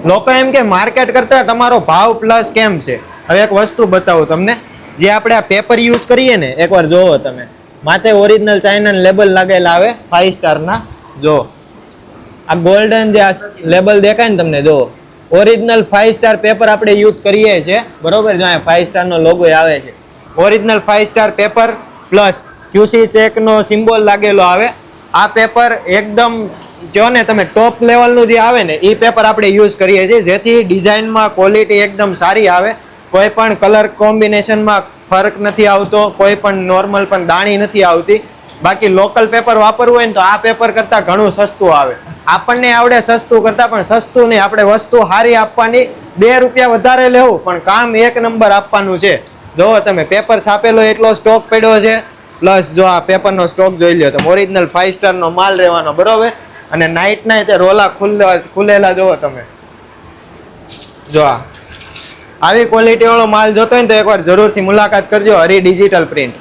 લોકો એમ કે માર્કેટ કરતા તમારો ભાવ પ્લસ કેમ છે. હવે એક વસ્તુ બતાવું તમને, જે આપણે આ પેપર યુઝ કરીએ ને, એકવાર જોવો તમે, માથે ઓરિજિનલ ચાઇના લેબલ લાગેલા આવે 5 સ્ટારના. જો આ ગોલ્ડન જે આ લેબલ દેખાય ને તમને, જો ઓરિજિનલ 5 સ્ટાર પેપર આપણે યુઝ કરીએ છીએ, બરોબર. જો અહીંયા 5 સ્ટારનો લોગો આવે છે, original 5 star paper plus QC ચેકનો સિમ્બોલ લાગેલો આવે. આ પેપર એકદમ જો ને તમે ટોપ લેવલનું જે આવે ને એ પેપર આપણે યુઝ કરીએ છીએ, જેથી ડિઝાઇનમાં ક્વોલિટી એકદમ સારી આવે. કોઈ પણ કલર કોમ્બિનેશનમાં ફરક નથી આવતો, કોઈ પણ નોર્મલ પણ દાણી નથી આવતી. બાકી લોકલ પેપર વાપરવું હોય ને તો આ પેપર કરતાં ઘણું સસ્તું આવે. આપણને આવડે સસ્તું કરતાં, પણ સસ્તું નહીં, આપણે વસ્તુ સારી આપવાની. 2 રૂપિયા વધારે લેવું પણ કામ 1 નંબર આપવાનું છે. જો તમે પેપર છાપેલો એટલો સ્ટોક પડ્યો છે, પ્લસ જો આ પેપરનો સ્ટોક જોઈ લો તમે, ઓરિજિનલ 5 સ્ટારનો માલ રહેવાનો, બરોબર. અને નાઇટના તે રોલા ખુલેલા જોવો તમે. જો આવી ક્વોલિટી વાળો માલ જોતો હોય ને તો એકવાર જરૂરથી મુલાકાત કરજો હરી ડિજિટલ પ્રિન્ટ.